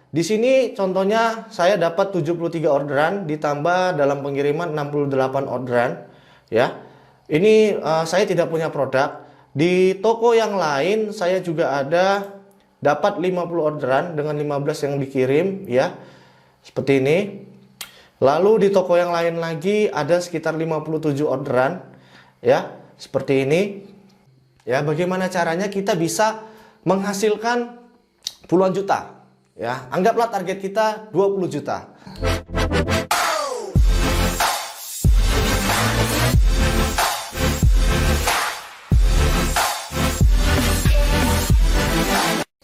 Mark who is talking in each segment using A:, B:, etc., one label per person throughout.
A: di sini contohnya saya dapat 73 orderan ditambah dalam pengiriman 68 orderan ya. Ini saya tidak punya produk. Di toko yang lain saya juga ada dapat 50 orderan dengan 15 yang dikirim ya. Seperti ini. Lalu di toko yang lain lagi ada sekitar 57 orderan ya, seperti ini. Ya, bagaimana caranya kita bisa menghasilkan puluhan juta ya. Anggaplah target kita 20 juta.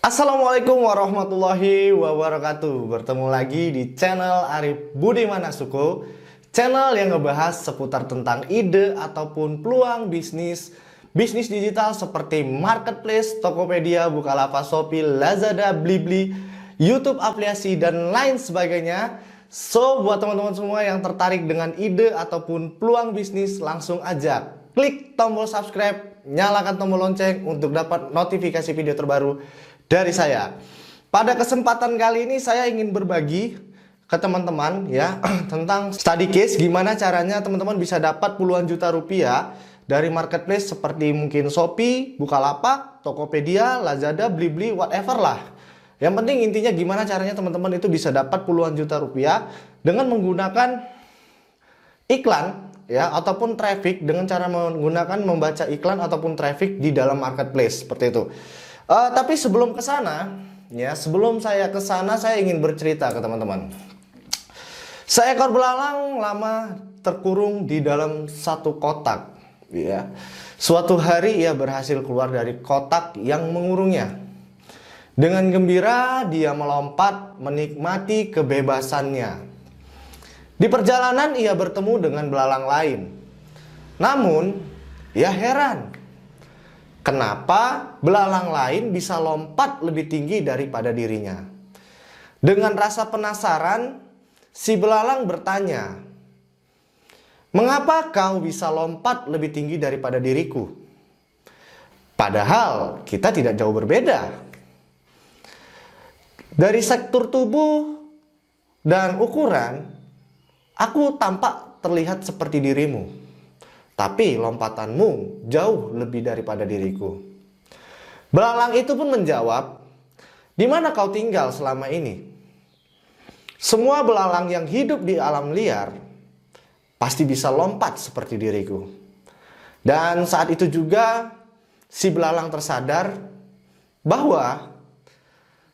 A: Assalamualaikum warahmatullahi wabarakatuh. Bertemu lagi di channel Arif Budiman Asuko, channel yang ngebahas seputar tentang ide ataupun peluang bisnis digital seperti marketplace, Tokopedia, Bukalapak, Shopee, Lazada, Blibli, YouTube aplikasi dan lain sebagainya. So, buat teman-teman semua yang tertarik dengan ide ataupun peluang bisnis, langsung aja klik tombol subscribe, nyalakan tombol lonceng untuk dapat notifikasi video terbaru dari saya. Pada kesempatan kali ini saya ingin berbagi ke teman-teman ya tentang study case, gimana caranya teman-teman bisa dapat puluhan juta rupiah dari marketplace seperti mungkin Shopee, Bukalapak, Tokopedia, Lazada, Blibli, whatever lah. Yang penting intinya gimana caranya teman-teman itu bisa dapat puluhan juta rupiah dengan menggunakan iklan ya ataupun traffic, dengan cara menggunakan membaca iklan ataupun traffic di dalam marketplace seperti itu. Tapi sebelum ke sana, ya sebelum saya ke sana, saya ingin bercerita ke teman-teman. Seekor belalang lama terkurung di dalam satu kotak. Ya, suatu hari ia berhasil keluar dari kotak yang mengurungnya. Dengan gembira dia melompat menikmati kebebasannya. Di perjalanan ia bertemu dengan belalang lain. Namun, ia heran. Kenapa belalang lain bisa lompat lebih tinggi daripada dirinya? Dengan rasa penasaran, si belalang bertanya, "Mengapa kau bisa lompat lebih tinggi daripada diriku? Padahal kita tidak jauh berbeda. Dari sektor tubuh dan ukuran, aku tampak terlihat seperti dirimu. Tapi lompatanmu jauh lebih daripada diriku." Belalang itu pun menjawab, "Di mana kau tinggal selama ini? Semua belalang yang hidup di alam liar pasti bisa lompat seperti diriku." Dan saat itu juga si belalang tersadar bahwa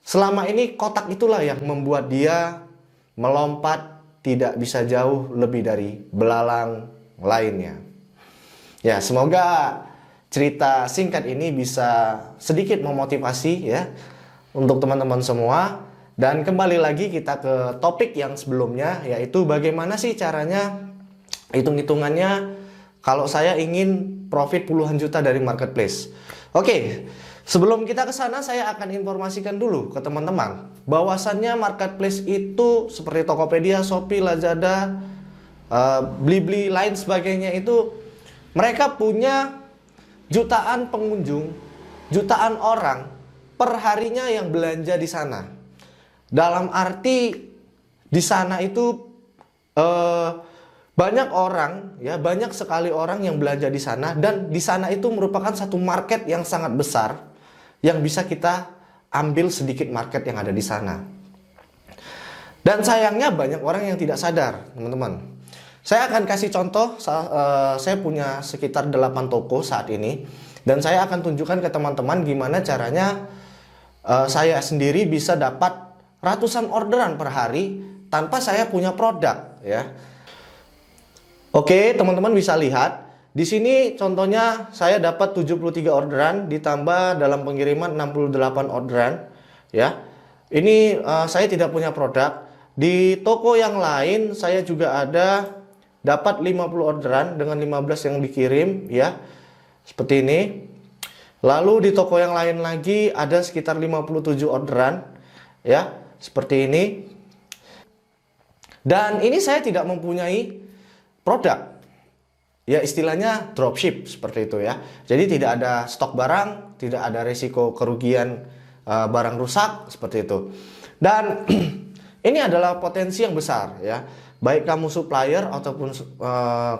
A: selama ini kotak itulah yang membuat dia melompat tidak bisa jauh lebih dari belalang lainnya. Ya, semoga cerita singkat ini bisa sedikit memotivasi ya untuk teman-teman semua. Dan kembali lagi kita ke topik yang sebelumnya, yaitu bagaimana sih caranya, hitung-hitungannya kalau saya ingin profit puluhan juta dari marketplace. Oke, sebelum kita ke sana saya akan informasikan dulu ke teman-teman bahwasannya marketplace itu seperti Tokopedia, Shopee, Lazada, Blibli, lain sebagainya itu mereka punya jutaan pengunjung, jutaan orang per harinya yang belanja di sana. Dalam arti di sana itu banyak orang, ya banyak sekali orang yang belanja di sana, dan di sana itu merupakan satu market yang sangat besar yang bisa kita ambil sedikit market yang ada di sana. Dan sayangnya banyak orang yang tidak sadar, teman-teman. Saya akan kasih contoh, saya punya sekitar 8 toko saat ini. Dan saya akan tunjukkan ke teman-teman gimana caranya saya sendiri bisa dapat ratusan orderan per hari tanpa saya punya produk ya. Oke, teman-teman bisa lihat. Di sini contohnya saya dapat 73 orderan ditambah dalam pengiriman 68 orderan ya. Ini saya tidak punya produk. Di toko yang lain saya juga ada dapat 50 orderan dengan 15 yang dikirim ya. Seperti ini. Lalu di toko yang lain lagi ada sekitar 57 orderan ya, seperti ini. Dan ini saya tidak mempunyai produk. Ya istilahnya dropship seperti itu ya. Jadi tidak ada stok barang, tidak ada resiko kerugian barang rusak seperti itu. Dan ini adalah potensi yang besar ya. Baik kamu supplier ataupun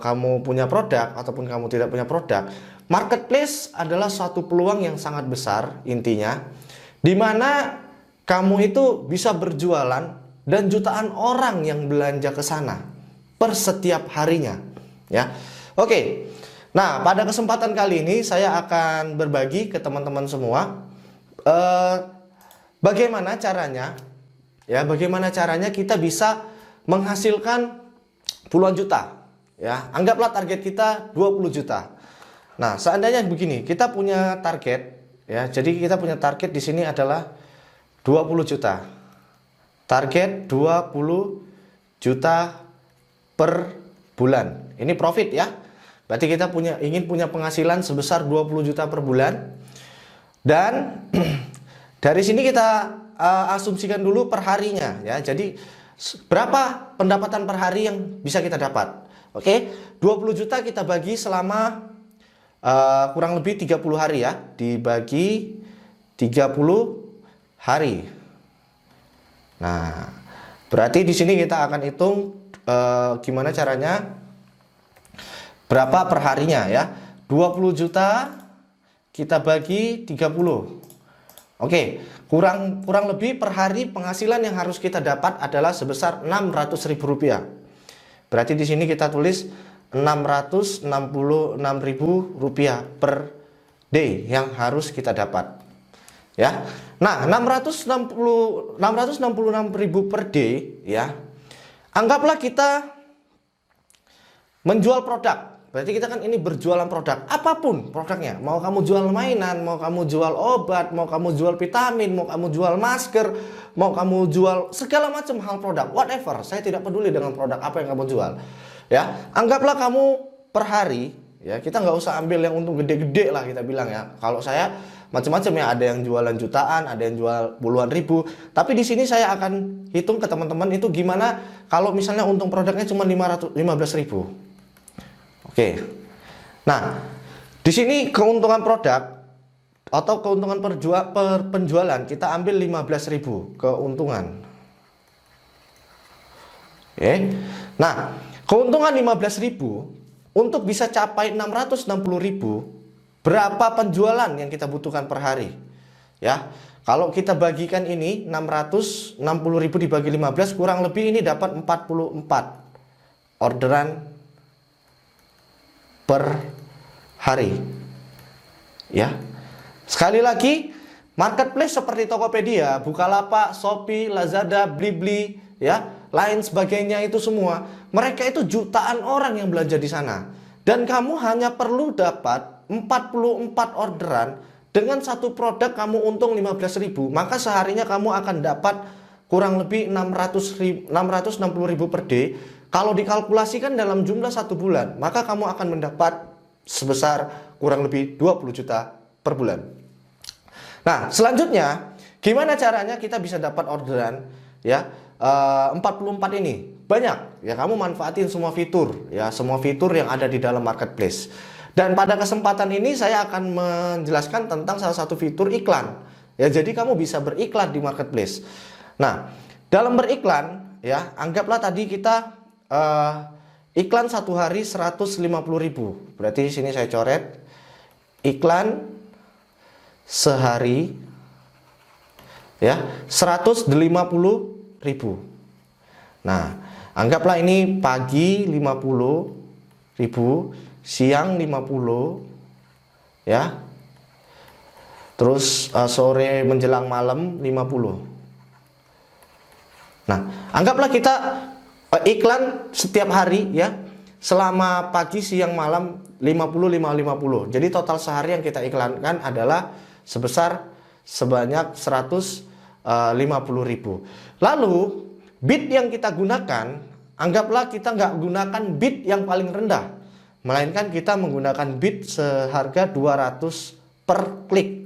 A: kamu punya produk ataupun kamu tidak punya produk, marketplace adalah suatu peluang yang sangat besar intinya, di mana kamu itu bisa berjualan dan jutaan orang yang belanja ke sana per setiap harinya ya. Oke. Nah, pada kesempatan kali ini saya akan berbagi ke teman-teman semua bagaimana caranya ya, bagaimana caranya kita bisa menghasilkan puluhan juta ya. Anggaplah target kita 20 juta. Nah, seandainya begini, kita punya target ya. Jadi kita punya target di sini adalah 20 juta. Target 20 juta per bulan. Ini profit ya. Berarti kita ingin punya penghasilan sebesar 20 juta per bulan. Dan dari sini kita asumsikan dulu per harinya ya. Jadi berapa pendapatan per hari yang bisa kita dapat? Oke, 20 juta kita bagi selama kurang lebih 30 hari ya. Dibagi 30 hari. Nah, berarti di sini kita akan hitung gimana caranya, berapa per harinya ya. 20 juta kita bagi 30. Oke, kurang lebih per hari penghasilan yang harus kita dapat adalah sebesar Rp600.000. Berarti di sini kita tulis Rp666.000 per day yang harus kita dapat. Ya. Nah, Rp666.000 per day ya. Anggaplah kita menjual produk. Berarti kita kan ini berjualan produk, apapun produknya. Mau kamu jual mainan, mau kamu jual obat, mau kamu jual vitamin, mau kamu jual masker, mau kamu jual segala macam hal produk, whatever. Saya tidak peduli dengan produk apa yang kamu jual. Ya, anggaplah kamu per hari, ya kita nggak usah ambil yang untung gede-gede lah kita bilang ya. Kalau saya macam-macam ya, ada yang jualan jutaan, ada yang jual puluhan ribu. Tapi di sini saya akan hitung ke teman-teman itu gimana kalau misalnya untung produknya cuma 15.000. Oke. Nah, di sini keuntungan produk atau keuntungan per penjualan kita ambil 15.000 keuntungan. Oke. Nah, keuntungan 15.000 untuk bisa capai 660.000, berapa penjualan yang kita butuhkan per hari? Ya. Kalau kita bagikan ini 660.000 dibagi 15 kurang lebih ini dapat 44 orderan per hari ya. Sekali lagi, marketplace seperti Tokopedia, Bukalapak, Shopee, Lazada, Blibli ya, lain sebagainya itu semua, mereka itu jutaan orang yang belanja di sana. Dan kamu hanya perlu dapat 44 orderan dengan satu produk kamu untung 15.000, maka seharinya kamu akan dapat kurang lebih 660.000 per day. Kalau dikalkulasikan dalam jumlah 1 bulan, maka kamu akan mendapat sebesar kurang lebih 20 juta per bulan. Nah, selanjutnya gimana caranya kita bisa dapat orderan ya 44 ini? Banyak ya, kamu manfaatin semua fitur ya, semua fitur yang ada di dalam marketplace. Dan pada kesempatan ini saya akan menjelaskan tentang salah satu fitur iklan. Ya, jadi kamu bisa beriklan di marketplace. Nah, dalam beriklan ya, anggaplah tadi kita iklan satu hari 150.000. Berarti di sini saya coret iklan sehari ya 150.000. Nah, anggaplah ini pagi 50.000, siang 50 ya. Terus sore menjelang malam 50. Nah, anggaplah kita iklan setiap hari ya, selama pagi, siang, malam 50. Jadi total sehari yang kita iklankan adalah sebanyak 150.000. Lalu bid yang kita gunakan, anggaplah kita nggak gunakan bid yang paling rendah, melainkan kita menggunakan bid seharga 200 per klik.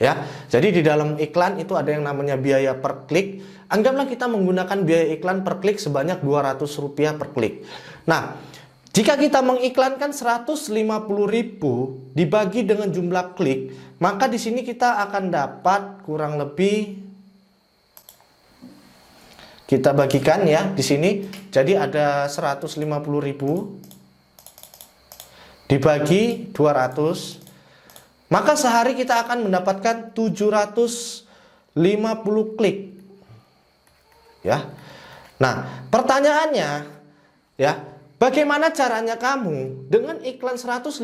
A: Ya, jadi di dalam iklan itu ada yang namanya biaya per klik. Anggaplah kita menggunakan biaya iklan per klik sebanyak Rp200 per klik. Nah, jika kita mengiklankan 150.000 dibagi dengan jumlah klik, maka di sini kita akan dapat kurang lebih Kita bagikan ya di sini. Jadi ada 150.000 dibagi 200. Maka sehari kita akan mendapatkan 750 klik. Ya. Nah, pertanyaannya ya, bagaimana caranya kamu dengan iklan 150.000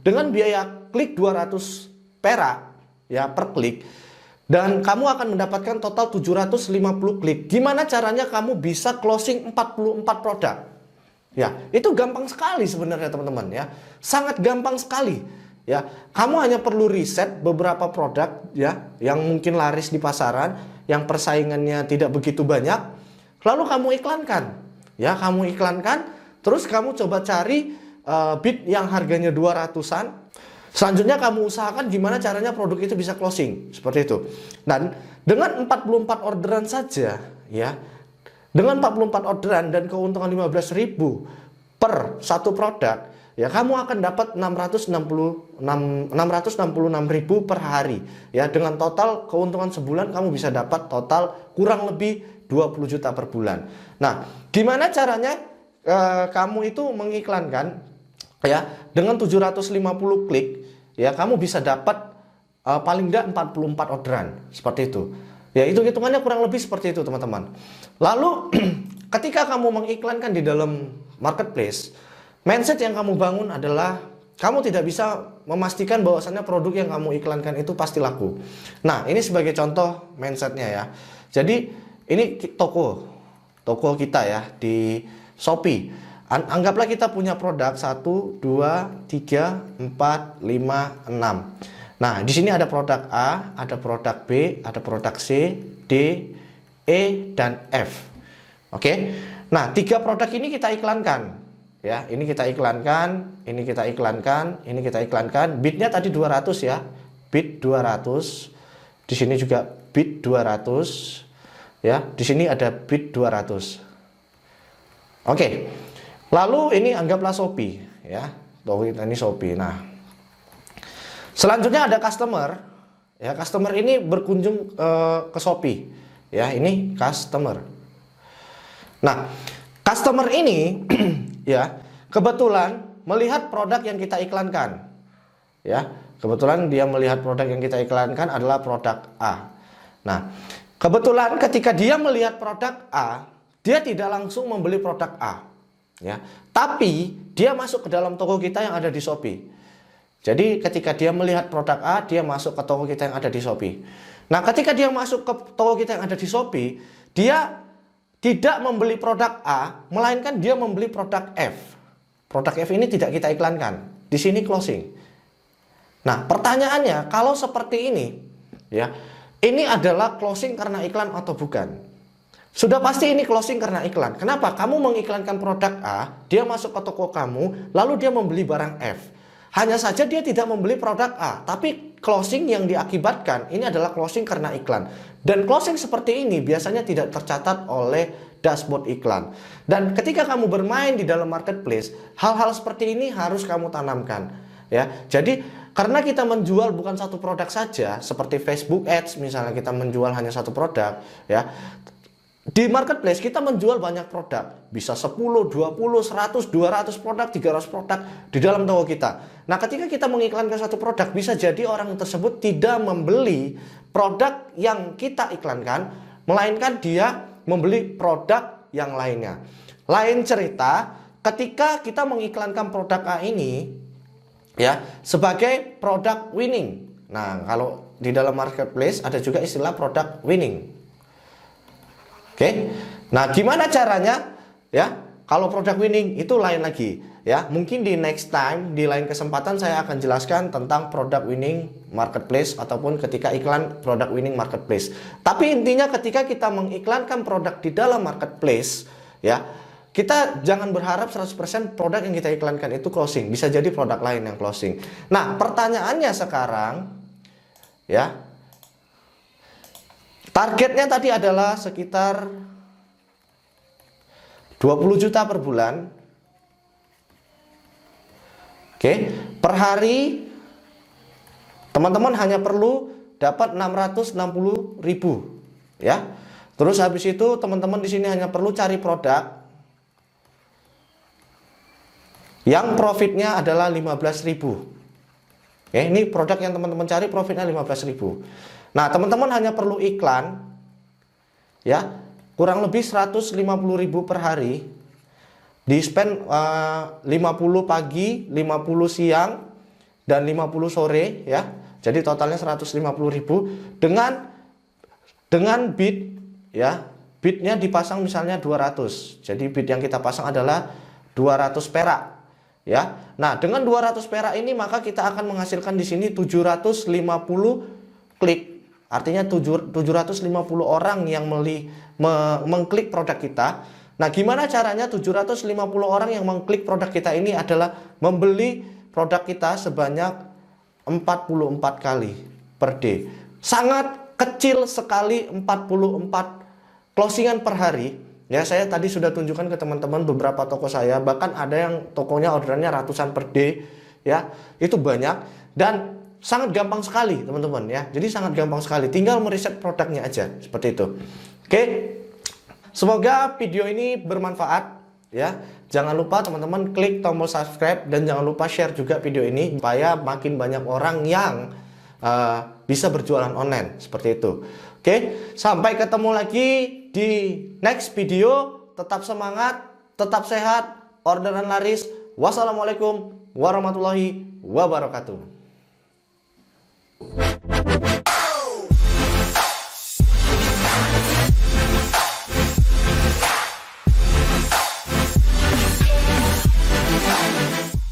A: dengan biaya klik 200 perak ya per klik, dan kamu akan mendapatkan total 750 klik. Gimana caranya kamu bisa closing 44 produk? Ya, itu gampang sekali sebenarnya teman-teman ya. Sangat gampang sekali. Ya, kamu hanya perlu riset beberapa produk ya yang mungkin laris di pasaran, yang persaingannya tidak begitu banyak, lalu kamu iklankan. Ya, kamu iklankan, terus kamu coba cari bid yang harganya 200-an. Selanjutnya kamu usahakan gimana caranya produk itu bisa closing, seperti itu. Dan dengan 44 orderan saja ya, dengan 44 orderan dan keuntungan 15.000 per satu produk, ya kamu akan dapat 666.000 per hari. Ya, dengan total keuntungan sebulan kamu bisa dapat total kurang lebih 20 juta per bulan. Nah, gimana caranya kamu itu mengiklankan ya dengan 750 klik, ya kamu bisa dapat paling enggak 44 orderan, seperti itu. Ya, itu hitungannya kurang lebih seperti itu, teman-teman. Lalu ketika kamu mengiklankan di dalam marketplace, mindset yang kamu bangun adalah kamu tidak bisa memastikan bahwasannya produk yang kamu iklankan itu pasti laku. Nah, ini sebagai contoh mindsetnya ya. Jadi ini toko kita ya di Shopee. Anggaplah kita punya produk 1, 2, 3, 4, 5, 6. Nah, di sini ada produk A, ada produk B, ada produk C, D, E, dan F. Oke. Nah, 3 produk ini kita iklankan. Ya, ini kita iklankan, ini kita iklankan, ini kita iklankan. Bidnya tadi 200 ya. Bid 200. Di sini juga bid 200. Ya, di sini ada bid 200. Oke. Lalu ini anggaplah Shopee ya. Ini Shopee. Nah, selanjutnya ada customer. Ya, customer ini berkunjung ke Shopee. Ya, ini customer. Nah, customer ini ya, kebetulan melihat produk yang kita iklankan. Ya, kebetulan dia melihat produk yang kita iklankan adalah produk A. Nah, kebetulan ketika dia melihat produk A, dia tidak langsung membeli produk A. Ya, tapi dia masuk ke dalam toko kita yang ada di Shopee. Jadi ketika dia melihat produk A, dia masuk ke toko kita yang ada di Shopee. Nah, ketika dia masuk ke toko kita yang ada di Shopee, dia tidak membeli produk A, melainkan dia membeli produk F. Produk F ini tidak kita iklankan. Di sini closing. Nah, pertanyaannya, kalau seperti ini, ya, ini adalah closing karena iklan atau bukan? Sudah pasti ini closing karena iklan. Kenapa? Kamu mengiklankan produk A, dia masuk ke toko kamu, lalu dia membeli barang F. Hanya saja dia tidak membeli produk A, tapi closing yang diakibatkan ini adalah closing karena iklan. Dan closing seperti ini biasanya tidak tercatat oleh dashboard iklan. Dan ketika kamu bermain di dalam marketplace, hal-hal seperti ini harus kamu tanamkan. Ya, jadi karena kita menjual bukan satu produk saja, seperti Facebook Ads misalnya kita menjual hanya satu produk, ya. Di marketplace kita menjual banyak produk, bisa 10, 20, 100, 200 produk, 300 produk di dalam toko kita. Nah, ketika kita mengiklankan satu produk, bisa jadi orang tersebut tidak membeli produk yang kita iklankan, melainkan dia membeli produk yang lainnya. Lain cerita, ketika kita mengiklankan produk A ini ya sebagai produk winning. Nah, kalau di dalam marketplace ada juga istilah produk winning. Oke, nah gimana caranya ya? Kalau produk winning itu lain lagi ya. Mungkin di next time, di lain kesempatan saya akan jelaskan tentang produk winning marketplace ataupun ketika iklan produk winning marketplace. Tapi intinya ketika kita mengiklankan produk di dalam marketplace ya, kita jangan berharap 100% produk yang kita iklankan itu closing. Bisa jadi produk lain yang closing. Nah, pertanyaannya sekarang ya, targetnya tadi adalah sekitar 20 juta per bulan. Oke, per hari teman-teman hanya perlu dapat 660.000 ya. Terus habis itu teman-teman di sini hanya perlu cari produk yang profitnya adalah 15.000. Oke, ini produk yang teman-teman cari profitnya 15.000. Nah, teman-teman hanya perlu iklan ya, kurang lebih 150.000 per hari. Di spend 50 pagi, 50 siang dan 50 sore ya. Jadi totalnya 150.000 dengan bid ya. Bidnya dipasang misalnya 200. Jadi bid yang kita pasang adalah 200 perak ya. Nah, dengan 200 perak ini maka kita akan menghasilkan di sini 750 klik. Artinya 750 orang yang mengklik produk kita. Nah, gimana caranya 750 orang yang mengklik produk kita ini adalah membeli produk kita sebanyak 44 kali per day. Sangat kecil sekali 44 closingan per hari. Ya, saya tadi sudah tunjukkan ke teman-teman beberapa toko saya, bahkan ada yang tokonya orderannya ratusan per day, ya. Itu banyak dan sangat gampang sekali, teman-teman ya. Jadi sangat gampang sekali, tinggal meriset produknya aja seperti itu. Oke. Semoga video ini bermanfaat ya. Jangan lupa teman-teman klik tombol subscribe dan jangan lupa share juga video ini supaya makin banyak orang yang bisa berjualan online seperti itu. Oke, sampai ketemu lagi di next video. Tetap semangat, tetap sehat, orderan laris. Wassalamualaikum warahmatullahi wabarakatuh.